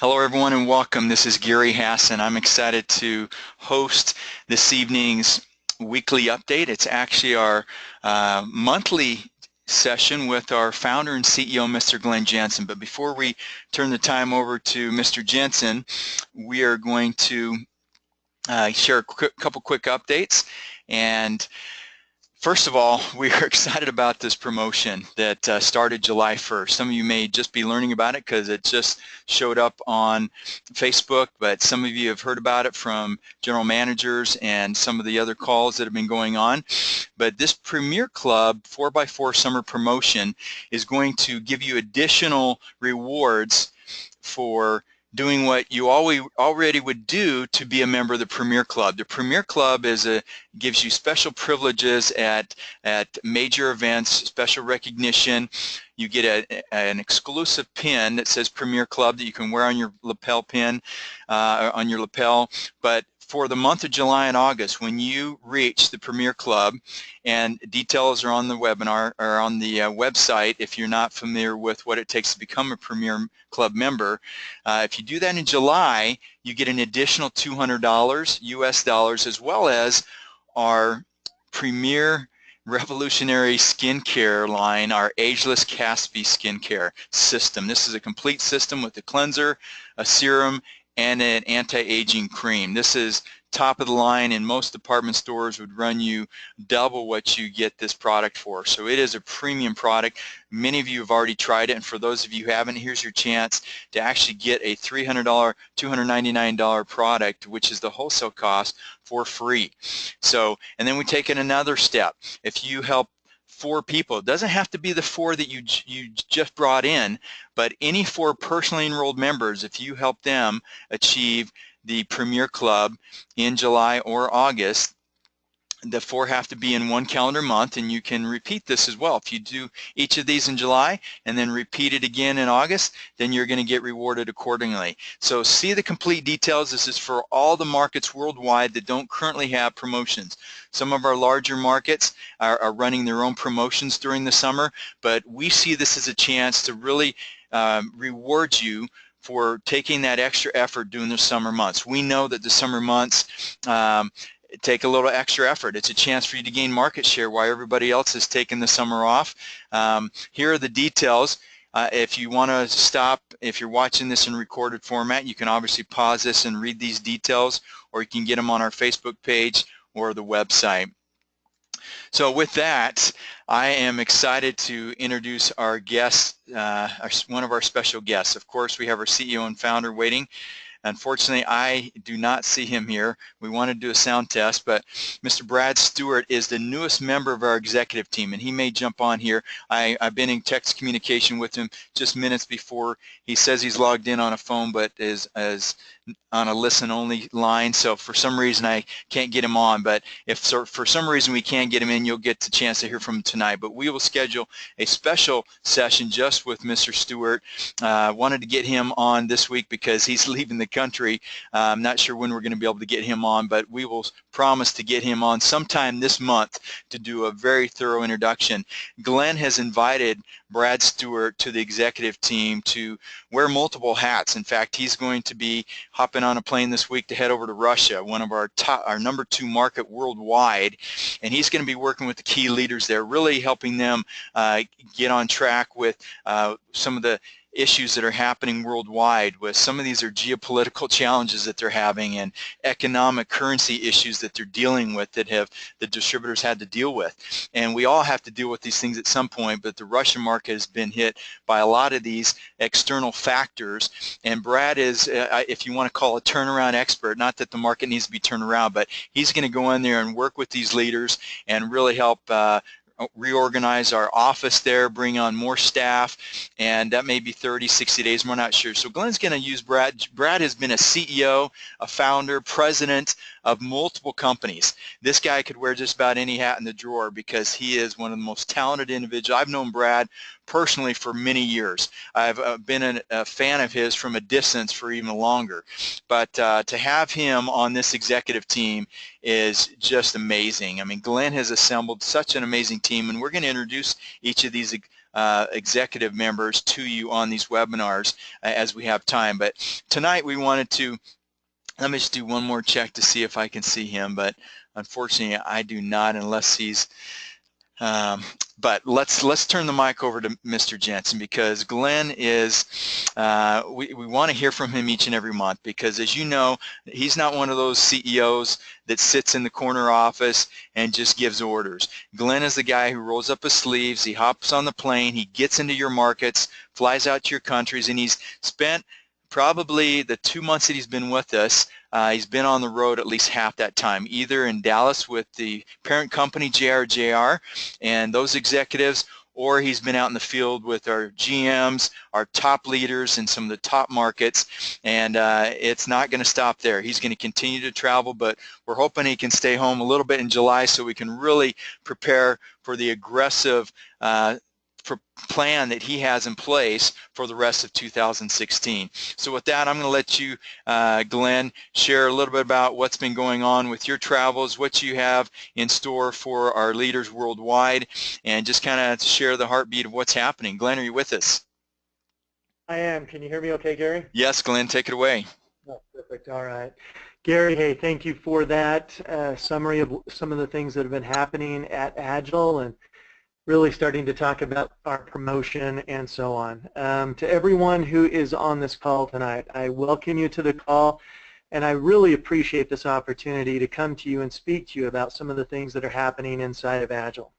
Hello everyone and welcome. This is Gary Hassan. I'm excited to host this evening's weekly update. It's actually our monthly session with our founder and CEO, Mr. Glen Jensen. But before we turn the time over to Mr. Jensen, we are going to share a couple quick updates. And first of all, we are excited about this promotion that started July 1st. Some of you may just be learning about it because it just showed up on Facebook, but some of you have heard about it from general managers and some of the other calls that have been going on. But this Premier Club 4x4 Summer Promotion is going to give you additional rewards for doing what you already would do to be a member of the Premier Club. The Premier Club gives you special privileges at major events, special recognition. You get an exclusive pin that says Premier Club that you can wear on your lapel pin, on your lapel. But for the month of July and August, when you reach the Premier Club, and details are on the webinar or on the website if you're not familiar with what it takes to become a Premier Club member. If you do that in July, you get an additional $200 US dollars, as well as our Premier revolutionary skincare line, our Ageless Caspi skincare system. This is a complete system with a cleanser, a serum, and an anti-aging cream. This is top of the line, and most department stores would run you double what you get this product for. So it is a premium product. Many of you have already tried it, and for those of you who haven't, here's your chance to actually get a $300, $299 product, which is the wholesale cost, for free. So, and then we take it another step. If you help 4 people, it doesn't have to be the 4 that you just brought in, but any 4 personally enrolled members, if you help them achieve the Premier Club in July or August, the 4 have to be in 1 calendar month, and you can repeat this as well. If you do each of these in July and then repeat it again in August, then you're going to get rewarded accordingly. So see the complete details. This is for all the markets worldwide that don't currently have promotions. Some of our larger markets are running their own promotions during the summer, but we see this as a chance to really reward you for taking that extra effort during the summer months. We know that the summer months take a little extra effort. It's a chance for you to gain market share while everybody else is taking the summer off. Here are the details. If you want to stop, if you're watching this in recorded format, you can obviously pause this and read these details, or you can get them on our Facebook page or the website. So with that, I am excited to introduce our guest, one of our special guests. Of course, we have our CEO and founder waiting. Unfortunately, I do not see him here. We want to do a sound test, but Mr. Brad Stewart is the newest member of our executive team, and he may jump on here. I've been in text communication with him just minutes before. He says he's logged in on a phone, but is on a listen-only line, so for some reason I can't get him on. But if for some reason we can't get him in, you'll get the chance to hear from him tonight. But we will schedule a special session just with Mr. Stewart. Wanted to get him on this week because he's leaving the country. I'm not sure when we're going to be able to get him on, but we will promise to get him on sometime this month to do a very thorough introduction. Glenn has invited Brad Stewart to the executive team to wear multiple hats. In fact, he's going to be hopping on a plane this week to head over to Russia, one of our number 2 market worldwide, and he's going to be working with the key leaders there, really helping them get on track with some of the issues that are happening worldwide. With some of these are geopolitical challenges that they're having and economic currency issues that they're dealing with that have the distributors had to deal with. And we all have to deal with these things at some point, but the Russian market has been hit by a lot of these external factors. And Brad is, if you want to call a turnaround expert, not that the market needs to be turned around, but he's going to go in there and work with these leaders and really help reorganize our office there, bring on more staff, and that may be 30, 60 days, we're not sure. So Glenn's going to use Brad. Brad has been a CEO, a founder, president of multiple companies. This guy could wear just about any hat in the drawer because he is one of the most talented individuals. I've known Brad personally for many years. I've been a fan of his from a distance for even longer. But to have him on this executive team is just amazing. I mean, Glenn has assembled such an amazing team, and we're going to introduce each of these executive members to you on these webinars as we have time. But tonight we wanted to, let me just do one more check to see if I can see him, but unfortunately I do not unless he's but let's turn the mic over to Mr. Jensen, because Glen is, we want to hear from him each and every month, because as you know, he's not one of those CEOs that sits in the corner office and just gives orders. Glen is the guy who rolls up his sleeves, he hops on the plane, he gets into your markets, flies out to your countries, and he's spent probably the 2 months that he's been with us, he's been on the road at least half that time, either in Dallas with the parent company JR and those executives, or he's been out in the field with our GMs, our top leaders in some of the top markets, and it's not going to stop there. He's going to continue to travel, but we're hoping he can stay home a little bit in July so we can really prepare for the aggressive plan that he has in place for the rest of 2016. So with that, I'm going to let you, Glen, share a little bit about what's been going on with your travels, what you have in store for our leaders worldwide, and just kind of share the heartbeat of what's happening. Glen, are you with us? I am. Can you hear me okay, Gary? Yes, Glen, take it away. Oh, perfect. All right. Gary, hey, thank you for that summary of some of the things that have been happening at Agel, and really starting to talk about our promotion and so on. To everyone who is on this call tonight, I welcome you to the call, and I really appreciate this opportunity to come to you and speak to you about some of the things that are happening inside of Agel.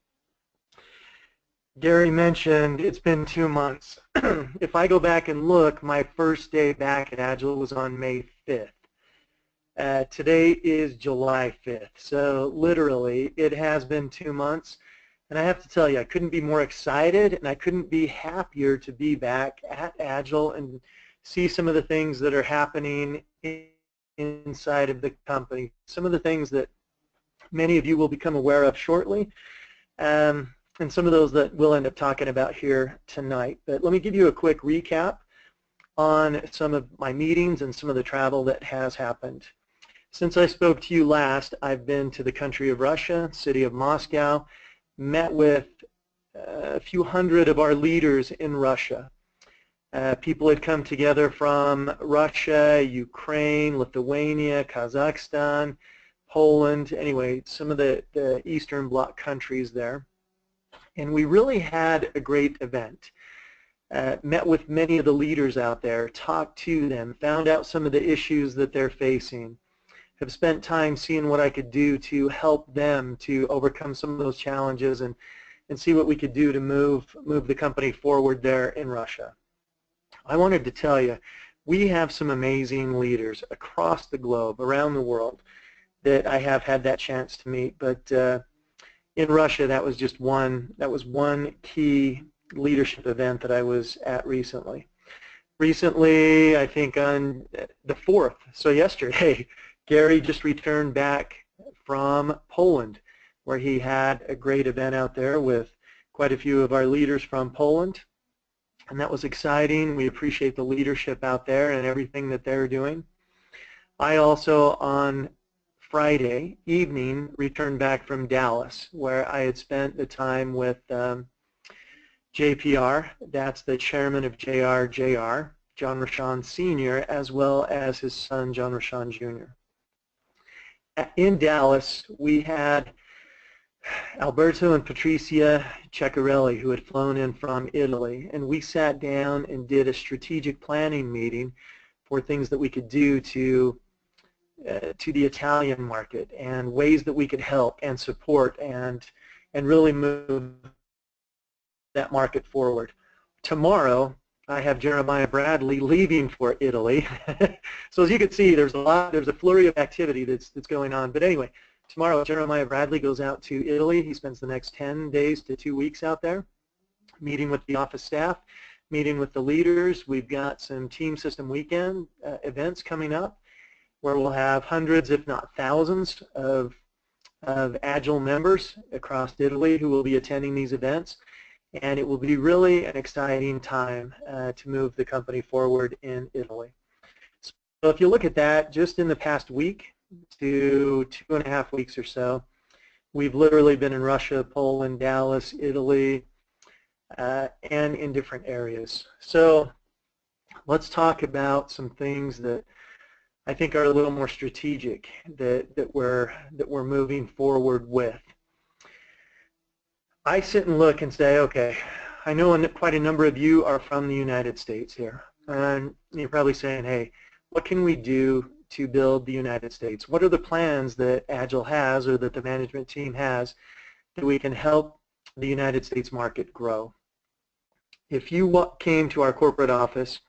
Gary mentioned it's been 2 months. If I go back and look, my first day back at Agel was on May 5th. Today is July 5th, so literally it has been 2 months. And I have to tell you, I couldn't be more excited, and I couldn't be happier to be back at Agel and see some of the things that are happening inside of the company, some of the things that many of you will become aware of shortly, and some of those that we'll end up talking about here tonight. But let me give you a quick recap on some of my meetings and some of the travel that has happened. Since I spoke to you last, I've been to the country of Russia, city of Moscow, met with a few hundred of our leaders in Russia. People had come together from Russia, Ukraine, Lithuania, Kazakhstan, Poland, anyway, some of the Eastern Bloc countries there. And we really had a great event. Met with many of the leaders out there, talked to them, found out some of the issues that they're facing, have spent time seeing what I could do to help them to overcome some of those challenges and see what we could do to move the company forward there in Russia. I wanted to tell you, we have some amazing leaders across the globe, around the world, that I have had that chance to meet. But in Russia, that was just one key leadership event that I was at recently. Recently, I think on the 4th, so yesterday, Gary just returned back from Poland, where he had a great event out there with quite a few of our leaders from Poland, and that was exciting. We appreciate the leadership out there and everything that they're doing. I also, on Friday evening, returned back from Dallas, where I had spent the time with JPR, that's the chairman of JR, John Rochon Sr., as well as his son, John Rochon Jr. In Dallas, we had Alberto and Patricia Ceccarelli, who had flown in from Italy, and we sat down and did a strategic planning meeting for things that we could do to the Italian market and ways that we could help and support and really move that market forward. Tomorrow, I have Jeremiah Bradley leaving for Italy. So as you can see, there's a flurry of activity that's going on. But anyway, tomorrow Jeremiah Bradley goes out to Italy. He spends the next 10 days to 2 weeks out there, meeting with the office staff, meeting with the leaders. We've got some Team System Weekend events coming up where we'll have hundreds, if not thousands, of Agel members across Italy who will be attending these events. And it will be really an exciting time to move the company forward in Italy. So if you look at that, just in the past week to 2.5 weeks or so, we've literally been in Russia, Poland, Dallas, Italy, and in different areas. So let's talk about some things that I think are a little more strategic that we're moving forward with. I sit and look and say, okay, I know quite a number of you are from the United States here, and you're probably saying, hey, what can we do to build the United States? What are the plans that Agel has or that the management team has that we can help the United States market grow? If you came to our corporate office,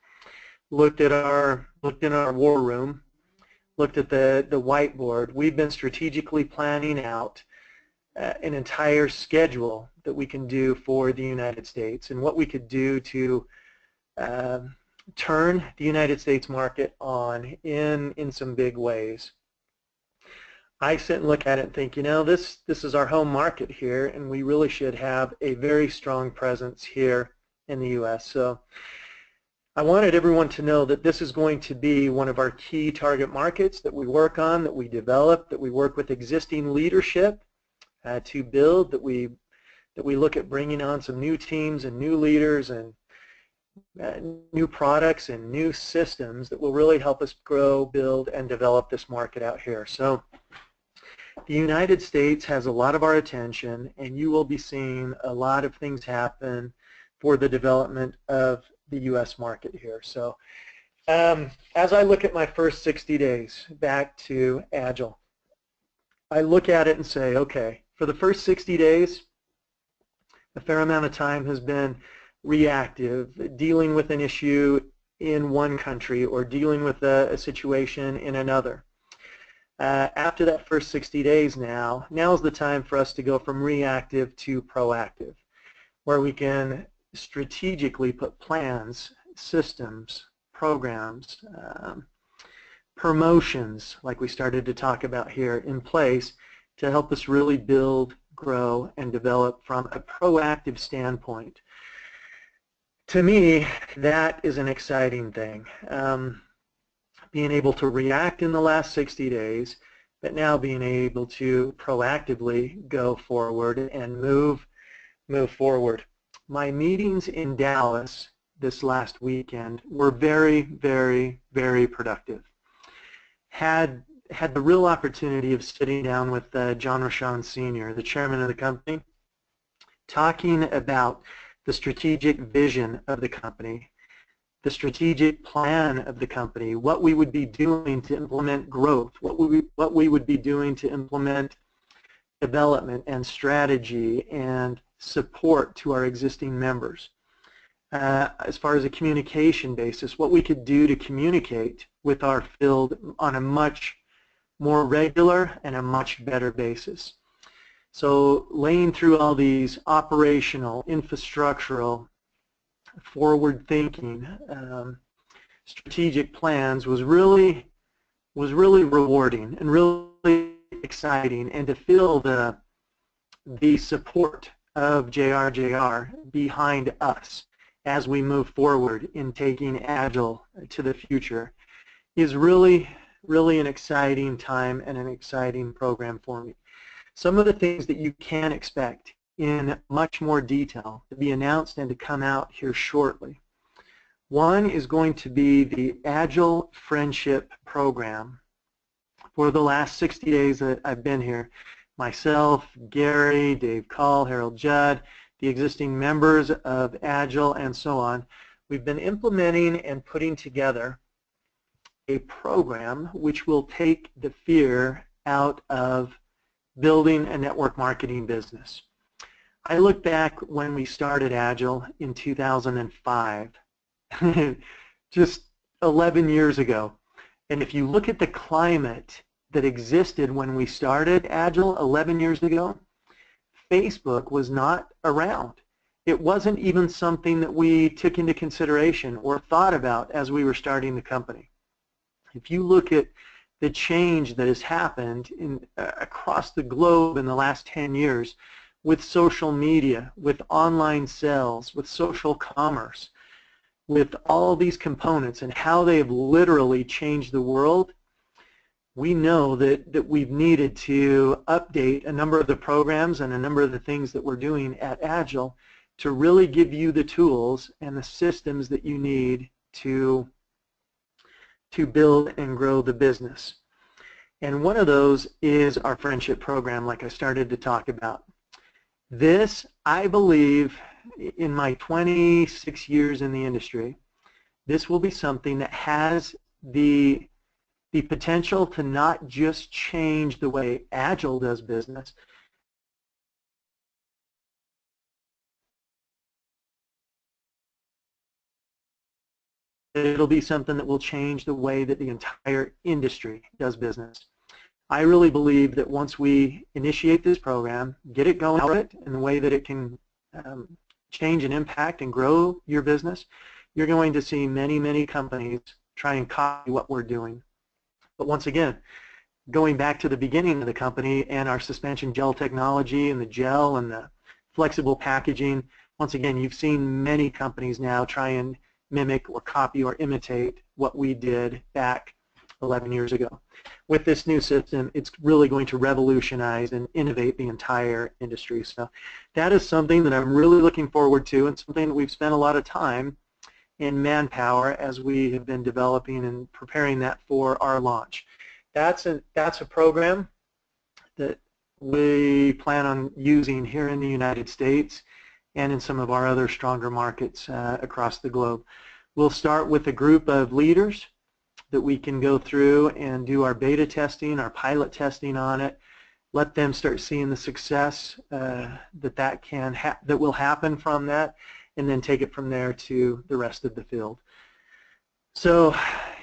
looked in our war room, looked at the whiteboard, we've been strategically planning out an entire schedule that we can do for the United States and what we could do to turn the United States market on in some big ways. I sit and look at it and think, you know, this is our home market here, and we really should have a very strong presence here in the U.S. So I wanted everyone to know that this is going to be one of our key target markets that we work on, that we develop, that we work with existing leadership to build, that we look at bringing on some new teams and new leaders and new products and new systems that will really help us grow, build, and develop this market out here. So the United States has a lot of our attention, and you will be seeing a lot of things happen for the development of the U.S. market here. So as I look at my first 60 days back to Agel, I look at it and say, okay, for the first 60 days, a fair amount of time has been reactive, dealing with an issue in one country or dealing with a situation in another. After that first 60 days now is the time for us to go from reactive to proactive, where we can strategically put plans, systems, programs, promotions, like we started to talk about here, in place to help us really build, grow, and develop from a proactive standpoint. To me, that is an exciting thing. Being able to react in the last 60 days, but now being able to proactively go forward and move forward. My meetings in Dallas this last weekend were very, very, very productive. Had the real opportunity of sitting down with John Rochon Sr., the chairman of the company, talking about the strategic vision of the company, the strategic plan of the company, what we would be doing to implement growth, what we would be doing to implement development and strategy and support to our existing members. As far as a communication basis, what we could do to communicate with our field on a much more regular and a much better basis. So laying through all these operational, infrastructural, forward-thinking, strategic plans was really rewarding and really exciting, and to feel the support of JRJR behind us as we move forward in taking Agel to the future is really an exciting time and an exciting program for me. Some of the things that you can expect in much more detail to be announced and to come out here shortly. One is going to be the Agel Friendship Program. For the last 60 days that I've been here, myself, Gary, Dave Call, Harold Judd, the existing members of Agel, and so on, we've been implementing and putting together a program which will take the fear out of building a network marketing business. I look back when we started Agel in 2005, just 11 years ago, and if you look at the climate that existed when we started Agel 11 years ago, Facebook was not around. It wasn't even something that we took into consideration or thought about as we were starting the company. If you look at the change that has happened across the globe in the last 10 years with social media, with online sales, with social commerce, with all these components and how they have literally changed the world, we know that we've needed to update a number of the programs and a number of the things that we're doing at Agel to really give you the tools and the systems that you need to build and grow the business. And one of those is our friendship program, like I started to talk about. This, I believe, in my 26 years in the industry, this will be something that has the potential to not just change the way Agel does business, it'll be something that will change the way that the entire industry does business. I really believe that once we initiate this program, get it going in the way that it can change and impact and grow your business, you're going to see many, many companies try and copy what we're doing. But once again, going back to the beginning of the company and our suspension gel technology and the gel and the flexible packaging, once again, you've seen many companies now try and mimic or copy or imitate what we did back 11 years ago. With this new system, it's really going to revolutionize and innovate the entire industry. So that is something that I'm really looking forward to, and something that we've spent a lot of time in manpower as we have been developing and preparing that for our launch. That's a program that we plan on using here in the United States and in some of our other stronger markets across the globe. We'll start with a group of leaders that we can go through and do our beta testing, our pilot testing on it, let them start seeing the success that will happen from that, and then take it from there to the rest of the field. So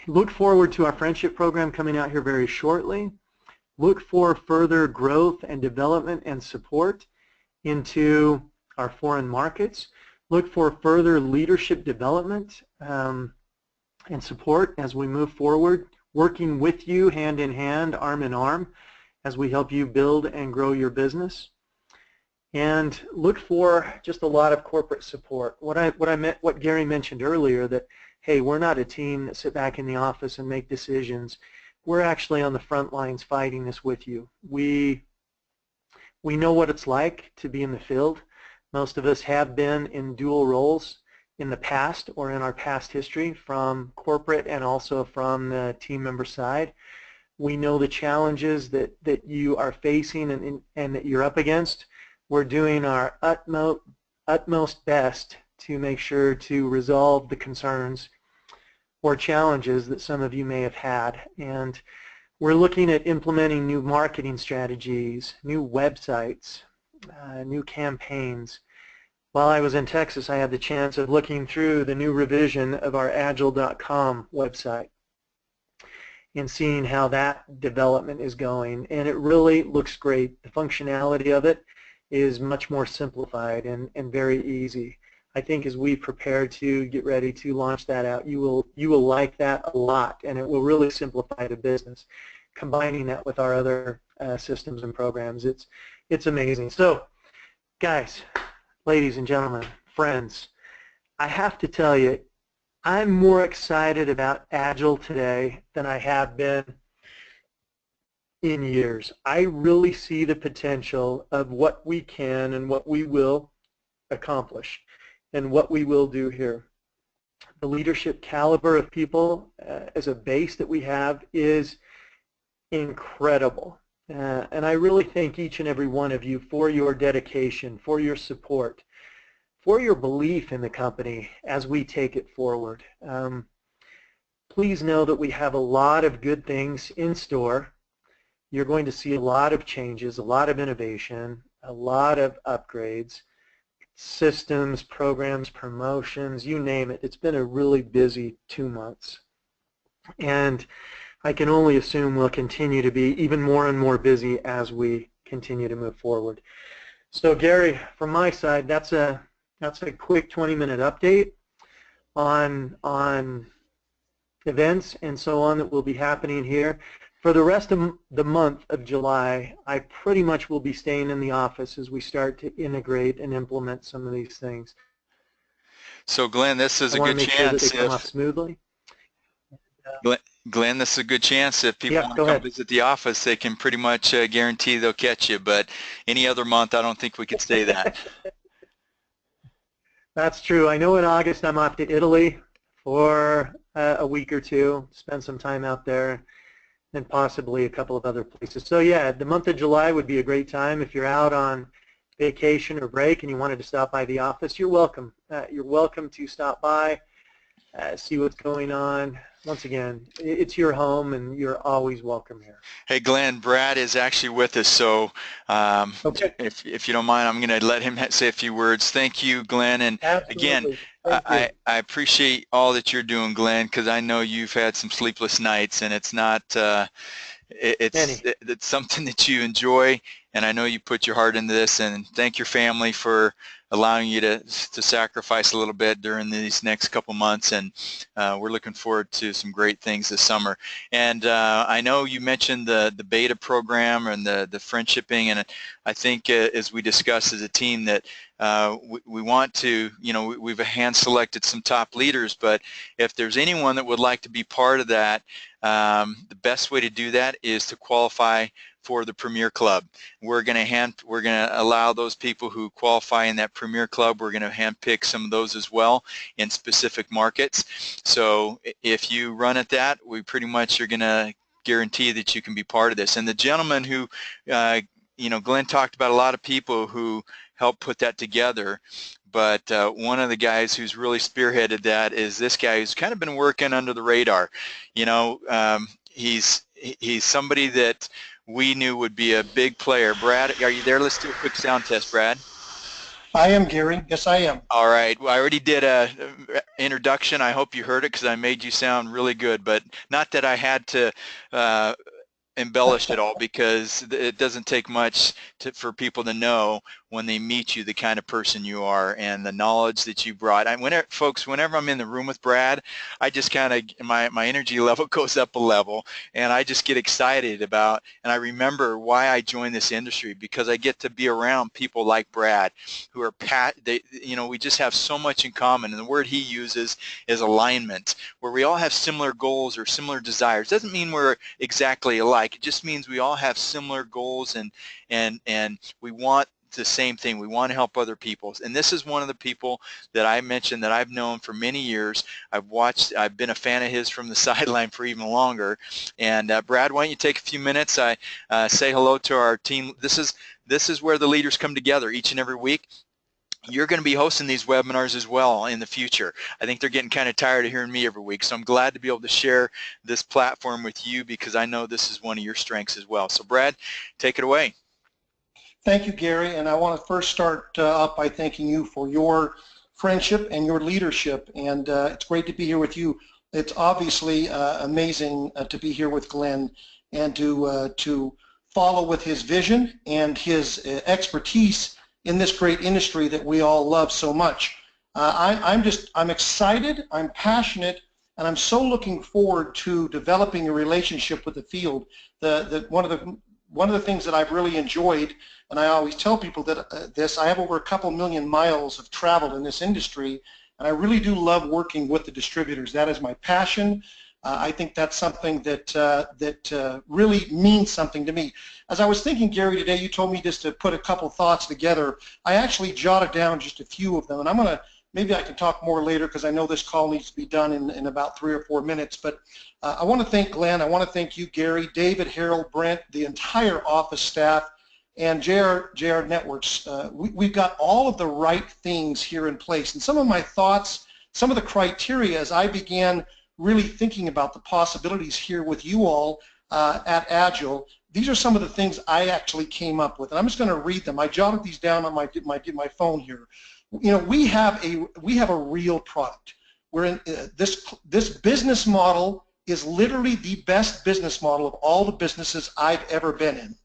look forward to our friendship program coming out here very shortly. Look for further growth and development and support into our foreign markets. Look for further leadership development and support as we move forward, working with you hand in hand, arm in arm, as we help you build and grow your business. And look for just a lot of corporate support. What Gary mentioned earlier, that hey, we're not a team that sit back in the office and make decisions. We're actually on the front lines fighting this with you. We know what it's like to be in the field. Most of us have been in dual roles in the past or in our past history, from corporate and also from the team member side. We know the challenges that you are facing and that you're up against. We're doing our utmost best to make sure to resolve the concerns or challenges that some of you may have had. And we're looking at implementing new marketing strategies, new websites, new campaigns. While I was in Texas, I had the chance of looking through the new revision of our agel.com website and seeing how that development is going. And it really looks great. The functionality of it is much more simplified and very easy. I think as we prepare to get ready to launch that out, you will like that a lot, and it will really simplify the business. Combining that with our other systems and programs, it's amazing. So, guys, ladies and gentlemen, friends, I have to tell you, I'm more excited about Agel today than I have been in years. I really see the potential of what we can and what we will accomplish and what we will do here. The leadership caliber of people as a base that we have is incredible. And I really thank each and every one of you for your dedication, for your support, for your belief in the company as we take it forward. Please know that we have a lot of good things in store. You're going to see a lot of changes, a lot of innovation, a lot of upgrades, systems, programs, promotions, you name it. It's been a really busy 2 months. And I can only assume we'll continue to be even more and more busy as we continue to move forward. So Gary, from my side, that's a quick 20-minute update on events and so on that will be happening here. For the rest of the month of July, I pretty much will be staying in the office as we start to integrate and implement some of these things. So Glenn, this is a good chance. I want to make sure that they come off smoothly. Glenn, this is a good chance if people want to come visit the office, they can pretty much guarantee they'll catch you. But any other month, I don't think we could say that. That's true. I know in August I'm off to Italy for a week or two, spend some time out there, and possibly a couple of other places. So yeah, the month of July would be a great time. If you're out on vacation or break and you wanted to stop by the office, you're welcome. You're welcome to stop by, see what's going on. Once again, it's your home and you're always welcome here. Hey, Glenn, Brad is actually with us, so um, Okay. if you don't mind, I'm going to let him say a few words. Thank you, Glenn, and again, Absolutely. Thank you. I appreciate all that you're doing, Glenn, because I know you've had some sleepless nights, and it's not Kenny. it's something that you enjoy, and I know you put your heart into this, and thank your family for allowing you to sacrifice a little bit during these next couple months, and we're looking forward to some great things this summer. And I know you mentioned the beta program and the friendshipping, and I think as we discussed as a team that we want to, we've hand selected some top leaders, but if there's anyone that would like to be part of that, the best way to do that is to qualify for the Premier Club. We're going to allow those people who qualify in that Premier Club. We're going to handpick some of those as well in specific markets. So if you run at that, we pretty much are going to guarantee that you can be part of this. And the gentleman who, Glenn talked about a lot of people who helped put that together. But one of the guys who's really spearheaded that is this guy who's kind of been working under the radar. He's somebody that we knew would be a big player. Brad, are you there? Let's do a quick sound test, Brad. I am, Gary. Yes, I am. All right. Well, I already did a introduction. I hope you heard it because I made you sound really good, but not that I had to embellish it all, because it doesn't take much for people to know when they meet you the kind of person you are and the knowledge that you brought. Whenever I'm in the room with Brad, I just kind of, my energy level goes up a level, and I just get excited about, and I remember why I joined this industry, because I get to be around people like Brad who are we just have so much in common, and the word he uses is alignment, where we all have similar goals or similar desires. Doesn't mean we're exactly alike. It just means we all have similar goals, and we want the same thing. We want to help other people. And this is one of the people that I mentioned that I've known for many years. I've been a fan of his from the sideline for even longer. And Brad, why don't you take a few minutes? Say hello to our team. This is where the leaders come together each and every week. You're going to be hosting these webinars as well in the future. I think they're getting kind of tired of hearing me every week, so I'm glad to be able to share this platform with you, because I know this is one of your strengths as well. So Brad, take it away. Thank you, Gary, and I want to first start off by thanking you for your friendship and your leadership, and it's great to be here with you. It's obviously amazing to be here with Glenn and to follow with his vision and his expertise in this great industry that we all love so much. I'm excited, I'm passionate, and I'm so looking forward to developing a relationship with the field. One of the things that I've really enjoyed, and I always tell people that I have over a couple million miles of travel in this industry, and I really do love working with the distributors. That is my passion. I think that's something that really means something to me. As I was thinking, Gary, today, you told me just to put a couple thoughts together. I actually jotted down just a few of them, and maybe I can talk more later, because I know this call needs to be done in about 3 or 4 minutes. But I want to thank Glenn. I want to thank you, Gary, David, Harold, Brent, the entire office staff, and JR Networks. We've got all of the right things here in place. And some of my thoughts, some of the criteria as I began really thinking about the possibilities here with you all at Agel, these are some of the things I actually came up with. And I'm just going to read them. I jotted these down on my phone here. We have a real product. We're in this business model is literally the best business model of all the businesses I've ever been in.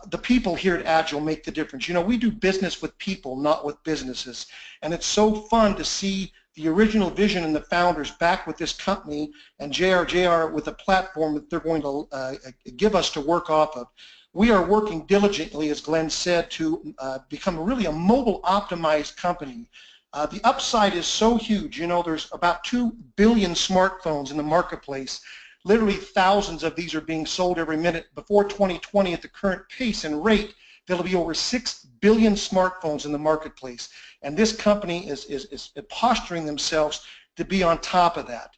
The people here at Agel make the difference. We do business with people, not with businesses. And it's so fun to see the original vision and the founders back with this company, and JR with a platform that they're going to give us to work off of. We are working diligently, as Glenn said, to become really a mobile optimized company. The upside is so huge. There's about 2 billion smartphones in the marketplace. Literally thousands of these are being sold every minute. Before 2020, at the current pace and rate, There'll be over 6 billion smartphones in the marketplace, and this company is posturing themselves to be on top of that.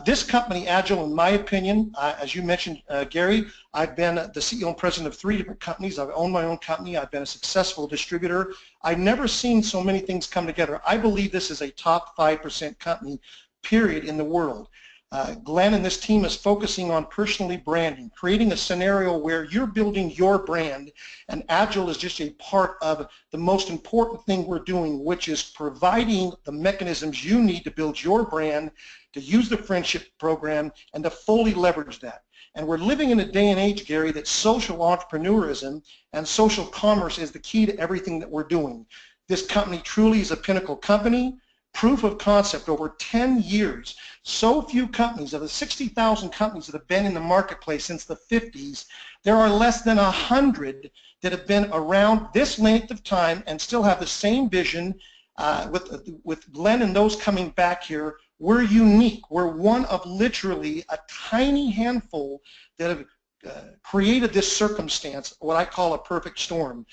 This company, Agel, in my opinion, as you mentioned, Gary, I've been the CEO and president of 3 different companies. I've owned my own company. I've been a successful distributor. I've never seen so many things come together. I believe this is a top 5% company, period, in the world. Glenn and this team is focusing on personally branding, creating a scenario where you're building your brand, and Agel is just a part of the most important thing we're doing, which is providing the mechanisms you need to build your brand, to use the friendship program, and to fully leverage that. And we're living in a day and age, Gary, that social entrepreneurism and social commerce is the key to everything that we're doing. This company truly is a pinnacle company. Proof of concept over 10 years. So few companies, of the 60,000 companies that have been in the marketplace since the 50s, there are less than 100 that have been around this length of time and still have the same vision. With Glenn and those coming back here, we're unique. We're one of literally a tiny handful that have created this circumstance, what I call a perfect storm.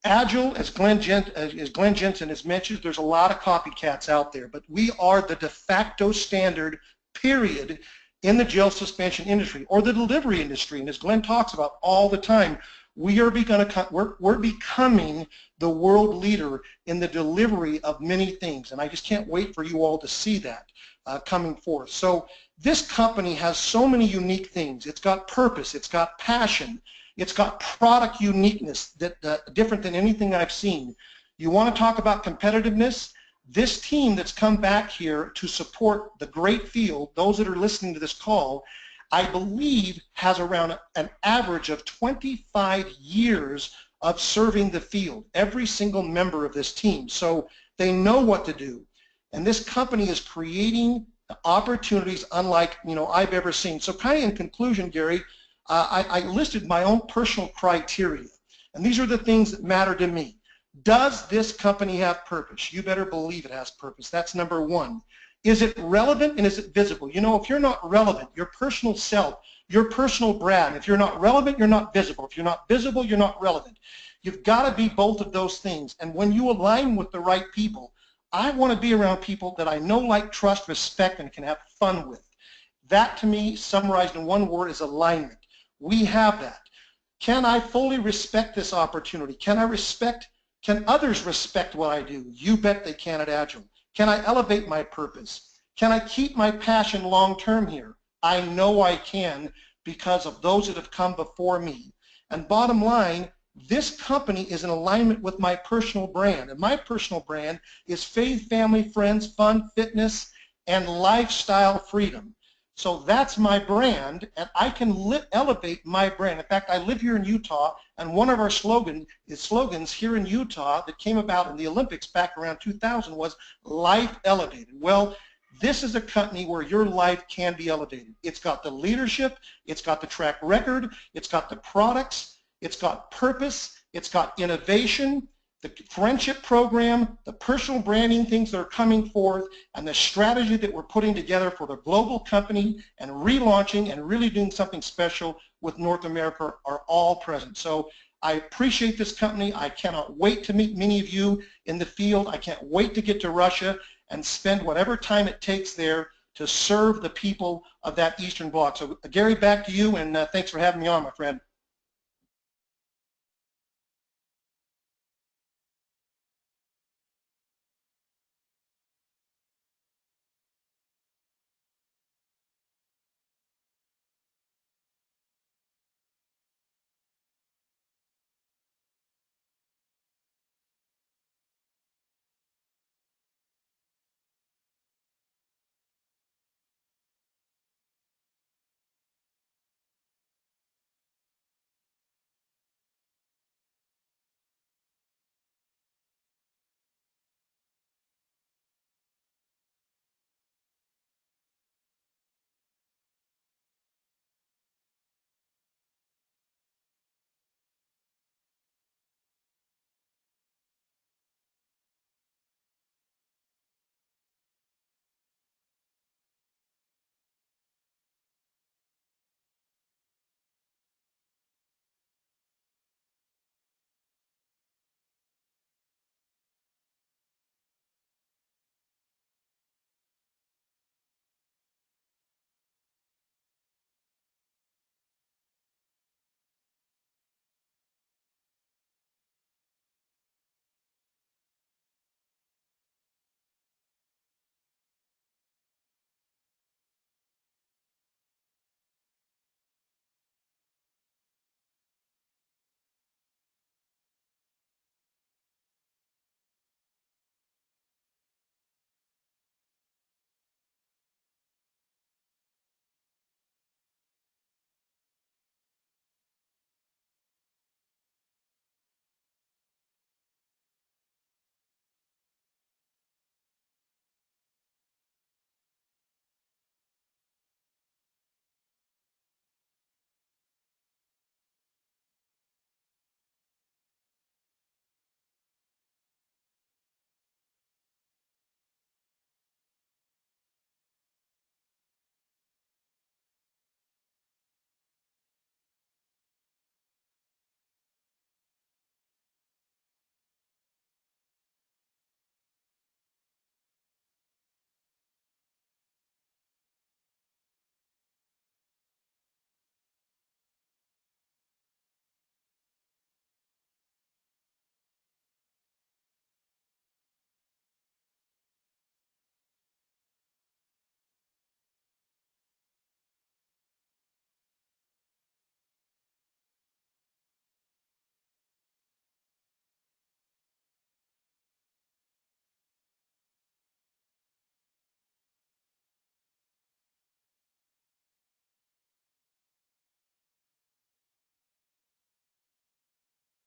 Agel, as Glen Jensen has mentioned, there's a lot of copycats out there, but we are the de facto standard, period, in the gel suspension industry or the delivery industry. And as Glenn talks about all the time, we're becoming the world leader in the delivery of many things. And I just can't wait for you all to see that coming forth. So this company has so many unique things. It's got purpose. It's got passion. It's got product uniqueness that different than anything I've seen. You want to talk about competitiveness? This team that's come back here to support the great field, those that are listening to this call, I believe has around an average of 25 years of serving the field, every single member of this team. So they know what to do. And this company is creating opportunities unlike I've ever seen. So kind of in conclusion, Gary, I listed my own personal criteria, and these are the things that matter to me. Does this company have purpose? You better believe it has purpose. That's number one. Is it relevant and is it visible? If you're not relevant, your personal self, your personal brand, if you're not relevant, you're not visible. If you're not visible, you're not relevant. You've got to be both of those things. And when you align with the right people, I want to be around people that I know, like, trust, respect, and can have fun with. That, to me, summarized in one word, is alignment. We have that. Can I fully respect this opportunity? Can others respect what I do? You bet they can at Agel. Can I elevate my purpose? Can I keep my passion long-term here? I know I can because of those that have come before me. And bottom line, this company is in alignment with my personal brand. And my personal brand is faith, family, friends, fun, fitness, and lifestyle freedom. So that's my brand, and I can elevate my brand. In fact, I live here in Utah, and one of our slogans here in Utah that came about in the Olympics back around 2000 was Life Elevated. Well, this is a company where your life can be elevated. It's got the leadership, it's got the track record, it's got the products, it's got purpose, it's got innovation, the friendship program, the personal branding things that are coming forth, and the strategy that we're putting together for the global company and relaunching and really doing something special with North America are all present. So I appreciate this company. I cannot wait to meet many of you in the field. I can't wait to get to Russia and spend whatever time it takes there to serve the people of that Eastern Bloc. So Gary, back to you, and thanks for having me on, my friend.